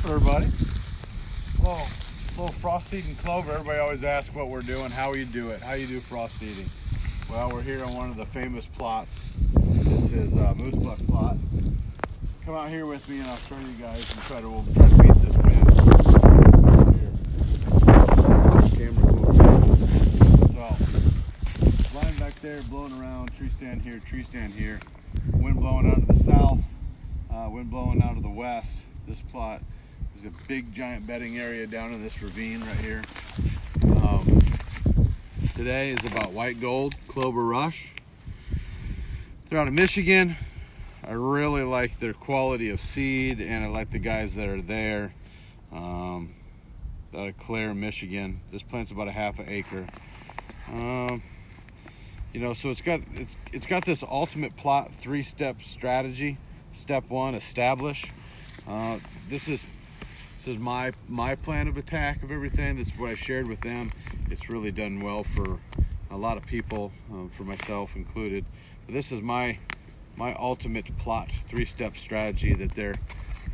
Everybody. Little frost eating clover. Everybody always asks what we're doing, how you do it, how you do frost eating. Well, we're here on one of the famous plots. This is Moose Buck plot. Come out here with me and I'll show you guys and we'll try to beat this wind. Here. Camera move. So, line back there, blowing around, tree stand here. Wind blowing out of the south, wind blowing out of the west. This plot is a big giant bedding area down in this ravine right here. Today is about white gold, clover rush. They're out of Michigan. I really like their quality of seed and I like the guys that are there. Out of Clare, Michigan. This plant's about a half an acre. So it's got this ultimate plot 3-step strategy. Step 1, establish. This is my plan of attack of everything. This is what I shared with them. It's really done well for a lot of people, for myself included. But this is my ultimate plot 3-step strategy that they're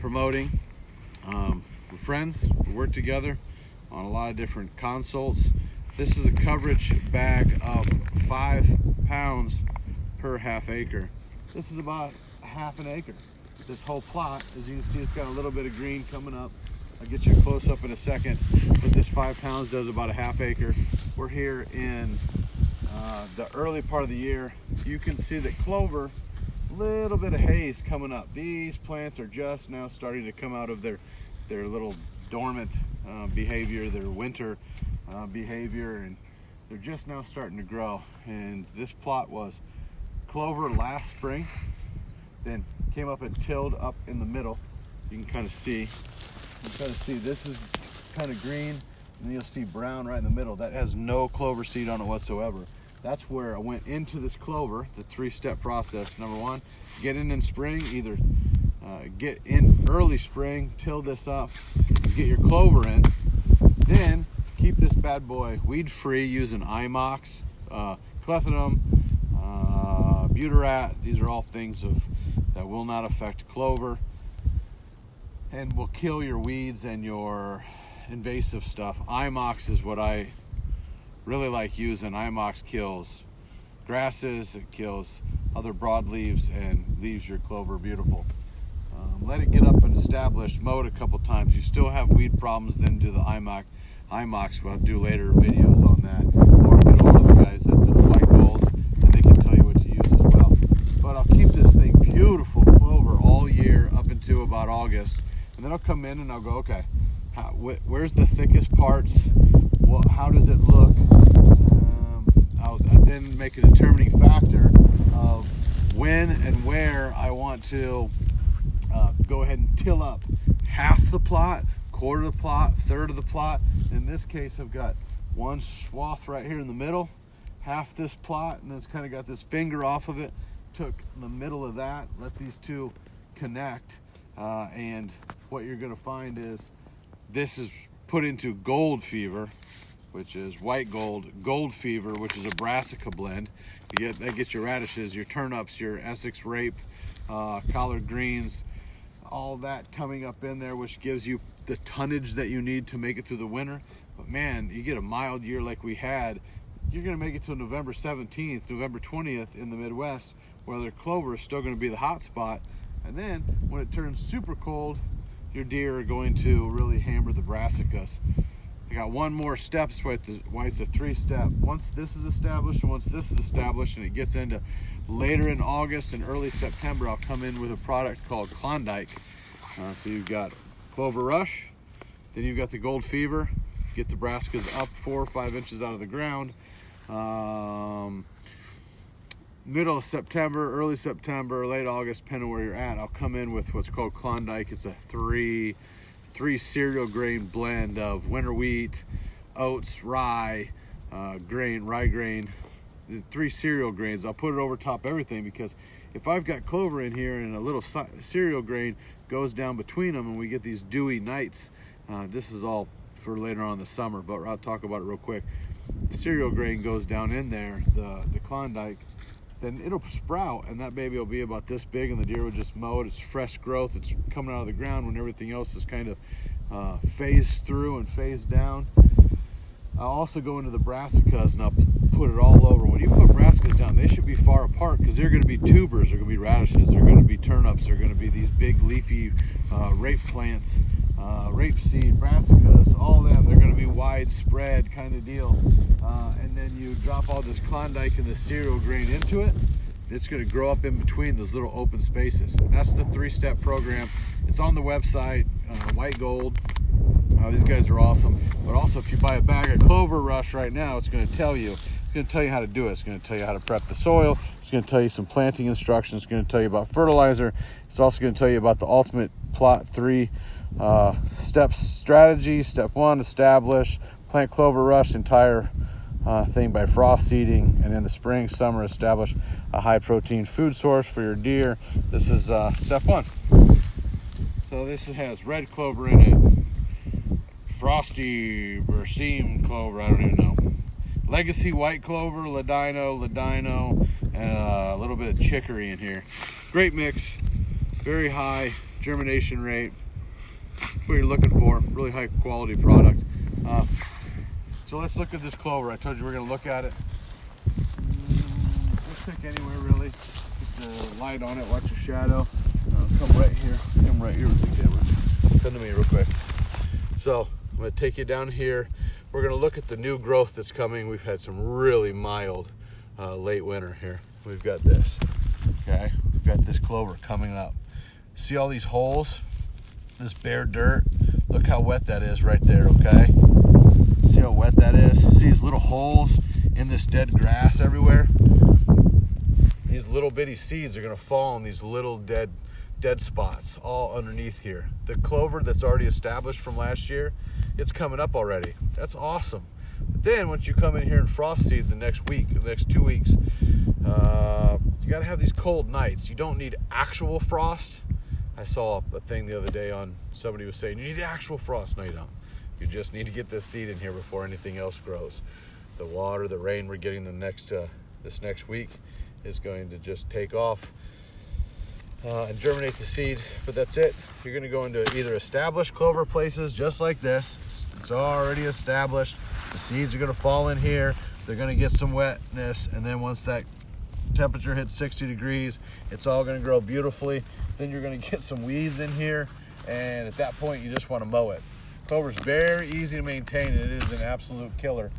promoting. We're friends. We work together on a lot of different consults. This is a coverage bag of 5 pounds per half acre. This is about a half an acre. This whole plot, as you can see, it's got a little bit of green coming up. I'll get you a close up in a second, but this 5 pounds does about a half acre. We're here in the early part of the year. You can see that clover, little bit of haze coming up. These plants are just now starting to come out of their little dormant behavior, their winter behavior, and they're just now starting to grow. And this plot was clover last spring, then came up and tilled up in the middle. You can kind of see this is kind of green, and then you'll see brown right in the middle. That has no clover seed on it whatsoever. That's where I went into this clover, the 3-step process. Number 1, get in spring, either get in early spring, till this up, get your clover in, then keep this bad boy weed free using IMOX, clethodim, butarat. These are all things that will not affect clover and will kill your weeds and your invasive stuff. IMOX is what I really like using. IMOX kills grasses, it kills other broadleaves, and leaves your clover beautiful. Let it get up and established, mow it a couple times. You still have weed problems, then do the IMOX. We'll do later videos on that, or get hold of the guys that do the white gold, and they can tell you what to use as well. But I'll keep this thing beautiful clover all year up into about August, and then I'll come in and I'll go, okay, where's the thickest parts? How does it look? I'll then make a determining factor of when and where I want to go ahead and till up half the plot, quarter of the plot, third of the plot. In this case, I've got one swath right here in the middle, half this plot, and it's kind of got this finger off of it. Took the middle of that, let these two connect, and what you're going to find is this is put into gold fever, which is white gold, gold fever, which is a brassica blend. That gets your radishes, your turnips, your Essex rape, collard greens, all that coming up in there, which gives you the tonnage that you need to make it through the winter. But man, you get a mild year like we had, you're going to make it till November 17th, November 20th in the Midwest, where their clover is still going to be the hot spot. And then when it turns super cold, your deer are going to really hammer the brassicas. I got one more step, that's why it's a 3-step. Once this is established, and it gets into later in August and early September, I'll come in with a product called Klondike. So you've got clover rush, then you've got the gold fever, get the brassicas up 4 or 5 inches out of the ground. Middle of September, early September, late August, depending on where you're at, I'll come in with what's called Klondike. It's a three cereal grain blend of winter wheat, oats, rye grain, 3 cereal grains. I'll put it over top everything, because if I've got clover in here and a little cereal grain goes down between them and we get these dewy nights, this is all for later on in the summer, but I'll talk about it real quick. The cereal grain goes down in there, the Klondike then it'll sprout, and that baby will be about this big, and the deer would just mow it. It's fresh growth. It's coming out of the ground when everything else is kind of phased through and phased down. I'll also go into the brassicas and I'll put it all over. When you put brassicas down, they should be far apart because they're going to be tubers, they're going to be radishes, they're going to be turnips, they're going to be these big leafy rape plants, rapeseed, brassicas, all them. They're going to be widespread kind of deal. And then you drop all this Klondike and the cereal grain into it. It's going to grow up in between those little open spaces. That's the 3-step program. It's on the website, white gold. These guys are awesome. But also, if you buy a bag of Clover Rush right now, it's going to tell you. It's going to tell you how to do it. It's going to tell you how to prep the soil. It's going to tell you some planting instructions. It's going to tell you about fertilizer. It's also going to tell you about the ultimate plot 3 steps strategy. Step 1, establish. Plant Clover Rush, entire thing by frost seeding, and in the spring, summer, establish a high protein food source for your deer. This is step 1. So this has red clover in it, frosty berseem clover, I don't even know, legacy white clover, ladino, and a little bit of chicory in here. Great mix, very high germination rate. What you're looking for, really high quality product. So let's look at this clover. I told you we're going to look at it. Let's pick anywhere really. Put the light on it, watch the shadow. Come right here with the camera. Come to me real quick. So I'm going to take you down here. We're going to look at the new growth that's coming. We've had some really mild late winter here. We've got this, okay? We've got this clover coming up. See all these holes? This bare dirt? Look how wet that is right there, okay? See how wet that is? See these little holes in this dead grass everywhere? These little bitty seeds are going to fall in these little dead spots all underneath here. The clover that's already established from last year, it's coming up already. That's awesome. But then once you come in here and frost seed the next 2 weeks, you got to have these cold nights. You don't need actual frost. I saw a thing the other day on somebody was saying, you need actual frost. No, you don't. You just need to get this seed in here before anything else grows. The water, the rain we're getting this next week is going to just take off and germinate the seed, but that's it. You're going to go into either established clover places just like this. It's already established. The seeds are going to fall in here. They're going to get some wetness, and then once that temperature hits 60 degrees, it's all going to grow beautifully. Then you're going to get some weeds in here, and at that point you just want to mow it. Clover's very easy to maintain, and it is an absolute killer.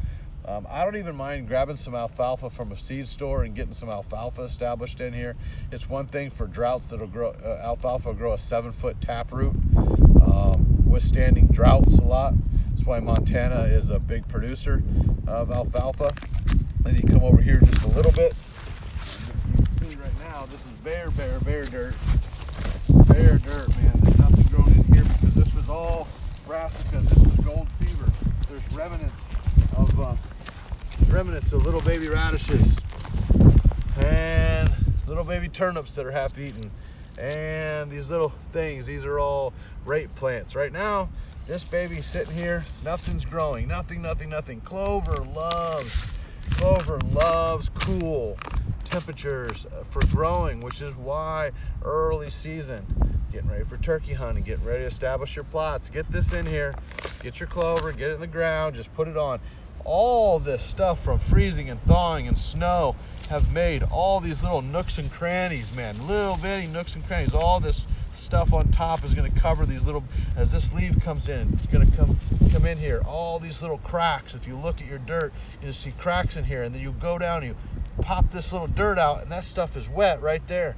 I don't even mind grabbing some alfalfa from a seed store and getting some alfalfa established in here. It's one thing for droughts that'll grow, alfalfa will grow a 7-foot taproot, withstanding droughts a lot. That's why Montana is a big producer of alfalfa. Then you come over here just a little bit. You can see right now, this is bare dirt. Bare dirt, man. There's nothing growing in here because this was all brassicas. This was gold fever. There's remnants of little baby radishes and little baby turnips that are half eaten, and these little things. These are all rape plants. Right now, this baby's sitting here. Nothing's growing. Nothing. Clover loves cool temperatures for growing, which is why early season, getting ready for turkey hunting, getting ready to establish your plots. Get this in here. Get your clover. Get it in the ground. Just put it on. All this stuff from freezing and thawing and snow have made all these little nooks and crannies, man. Little bitty nooks and crannies. All this stuff on top is going to cover these little, as this leaf comes in, it's going to come in here. All these little cracks. If you look at your dirt, you see cracks in here, and then you go down and you pop this little dirt out, and that stuff is wet right there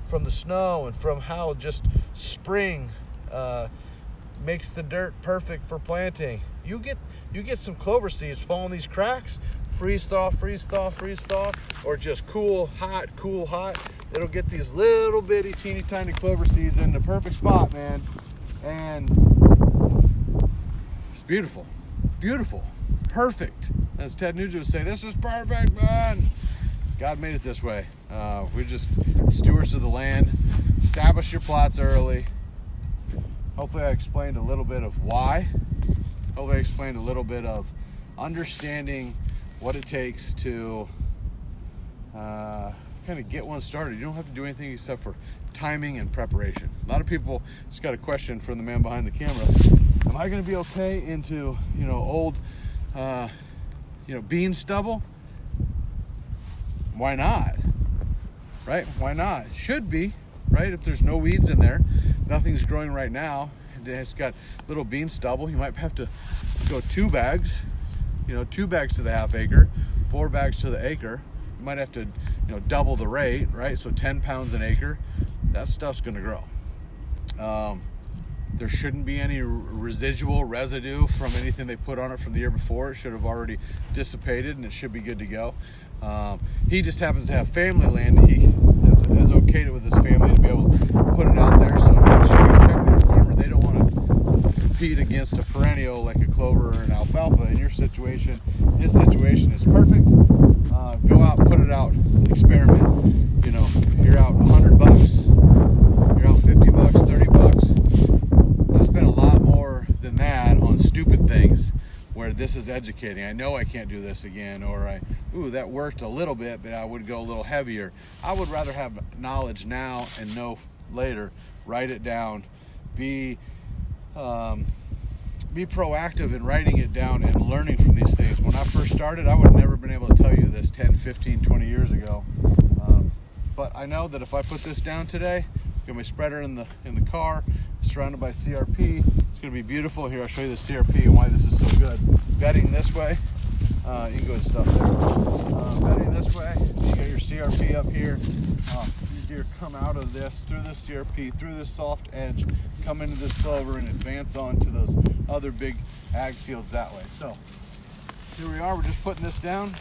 from the snow and from how just spring makes the dirt perfect for planting. You get some clover seeds fall in these cracks, freeze thaw, or just cool, hot. It'll get these little bitty teeny tiny clover seeds in the perfect spot, man. And it's beautiful, perfect. As Ted Nugent would say, this is perfect, man. God made it this way. We're just stewards of the land. Establish your plots early. Hopefully I explained a little bit of why. Hopefully I explained a little bit of understanding what it takes to kind kind of get one started. You don't have to do anything except for timing and preparation. A lot of people just got a question from the man behind the camera. Am I going to be okay into, old, bean stubble? Why not? Right? Why not? It should be, right? If there's no weeds in there, nothing's growing right now, and it's got little bean stubble, you might have to go 2 bags, 2 bags to the half acre, 4 bags to the acre. You might have to, double the rate, right? So 10 pounds an acre. That stuff's going to grow. There shouldn't be any residue from anything they put on it from the year before. It should have already dissipated, and it should be good to go. He just happens to have family land. He has okayed it with his family to be able to put it out there. So make sure you check with your farmer. They don't want to compete against a perennial like a clover or an alfalfa. In your situation, his situation is perfect. Go out, put it out, experiment. You're out $100, you're out $50, $30. I spent a lot more than that on stupid things where this is educating. I know I can't do this again, or that worked a little bit, but I would go a little heavier. I would rather have knowledge now and know later. Write it down. Be proactive in writing it down and learning from these things. When I first started, I would have never been able to tell you this 10, 15, 20 years ago. But I know that if I put this down today, got my spreader in the car, surrounded by CRP. It's going to be beautiful. Here, I'll show you the CRP and why this is so good. Bedding this way. You can go to stuff there. Bedding this way. You got your CRP up here. These deer come out of this, through this CRP, through this soft edge, come into this clover and advance on to those other big ag fields that way. So here we are. We're just putting this down,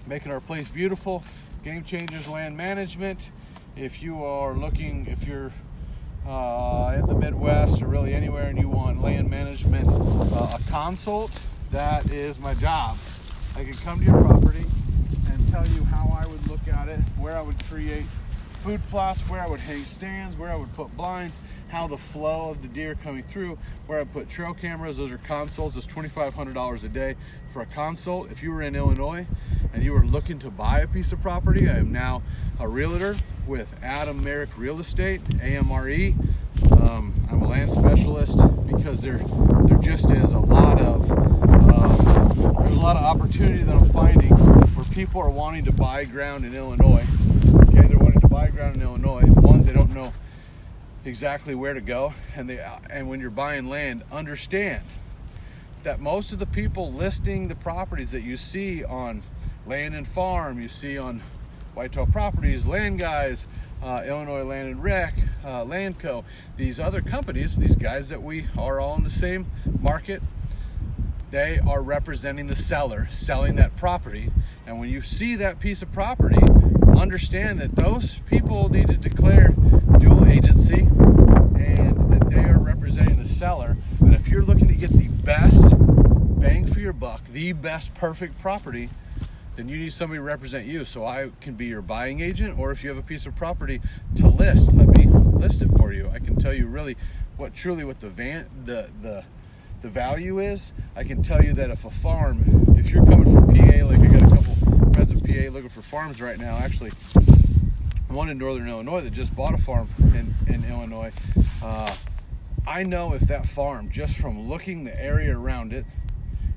making our place beautiful. GameChangers Land Management. If you're in the Midwest or really anywhere and you want land management, a consult, that is my job. I can come to your property and tell you how I would look at it, where I would create food plots, where I would hang stands, where I would put blinds, how the flow of the deer coming through, where I put trail cameras. Those are consults. It's $2,500 a day for a consult. If you were in Illinois and you were looking to buy a piece of property, I am now a realtor with Adam Merrick Real Estate, AMRE. I'm a land specialist because there just is a lot of there's a lot of opportunity that I'm finding where people are wanting to buy ground in Illinois. Okay, they're wanting to buy ground in Illinois. One, they don't know exactly where to go, and when you're buying land, understand that most of the people listing the properties that you see on Land and Farm, you see on Whitetail Properties, Land Guys, Illinois Land and Rec, Landco, these other companies, these guys that we are all in the same market, they are representing the seller selling that property. And when you see that piece of property, understand that those people need to declare dual agency and that they are representing the seller. But if you're looking to get the best bang for your buck, the best perfect property, then you need somebody to represent you. So I can be your buying agent, or if you have a piece of property to list, let me list it for you. I can tell you really what the value is. I can tell you that if a farm, if you're coming from PA, like I got a couple friends in PA looking for farms right now, actually one in northern Illinois that just bought a farm in Illinois. I know if that farm, just from looking the area around it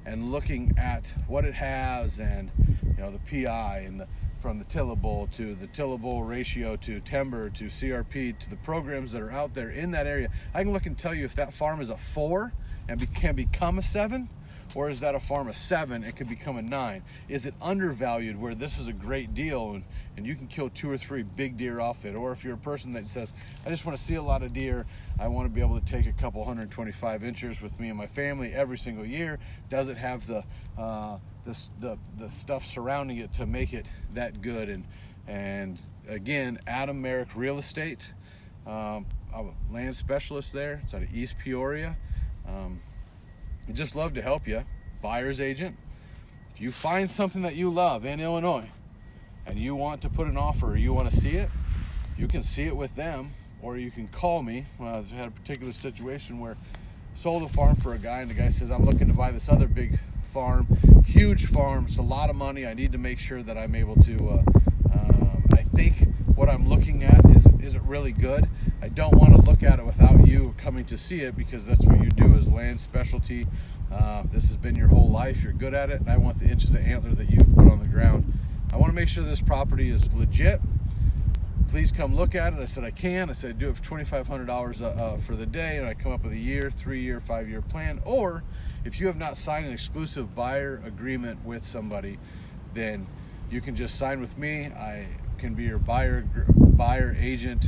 and looking at what it has, and the PI and from the tillable to the tillable ratio to timber to CRP to the programs that are out there in that area, I can look and tell you if that farm is a 4 and can become a 7, or is that a farm of 7 and can become a 9? Is it undervalued where this is a great deal and you can kill 2 or 3 big deer off it? Or if you're a person that says, I just want to see a lot of deer, I want to be able to take a couple 125 inchers with me and my family every single year, does it have the stuff surrounding it to make it that good? And again, Adam Merrick Real Estate, I'm a land specialist there. It's out of East Peoria. I'd just love to help you. Buyer's agent. If you find something that you love in Illinois and you want to put an offer, or you want to see it, you can see it with them, or you can call me. I've had a particular situation where I sold a farm for a guy, and the guy says, I'm looking to buy this other big farm, huge farm. It's a lot of money. I need to make sure that I'm able to, I think really good. I don't want to look at it without you coming to see it, because that's what you do as land specialty. This has been your whole life. You're good at it, and I want the inches of antler that you've put on the ground. I want to make sure this property is legit. Please come look at it. I said I can. I said I'd do it for $2,500 for the day, and I come up with a year, 3-year, 5-year plan. Or if you have not signed an exclusive buyer agreement with somebody, then you can just sign with me. I can be your buyer agent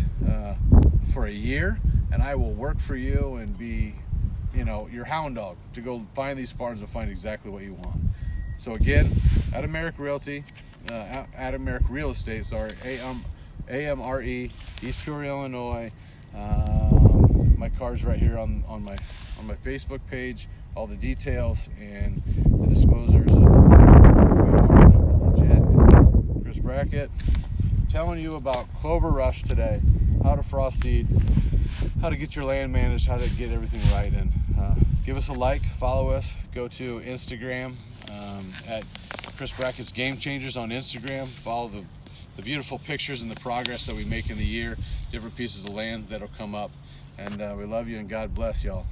for a year, and I will work for you and be, your hound dog to go find these farms and find exactly what you want. So again, Adam Merrick Realty, Adam Merrick Real Estate, AMRE, East Peoria, Illinois. My card's right here on my Facebook page. All the details and the disclosures of legit. Chris Brackett telling you about clover rush today, how to frost seed, how to get your land managed, how to get everything right. And give us a like, follow us, go to Instagram at Chris Brackett's GameChangers on Instagram. Follow the beautiful pictures and the progress that we make in the year, different pieces of land that'll come up. And we love you, and God bless y'all.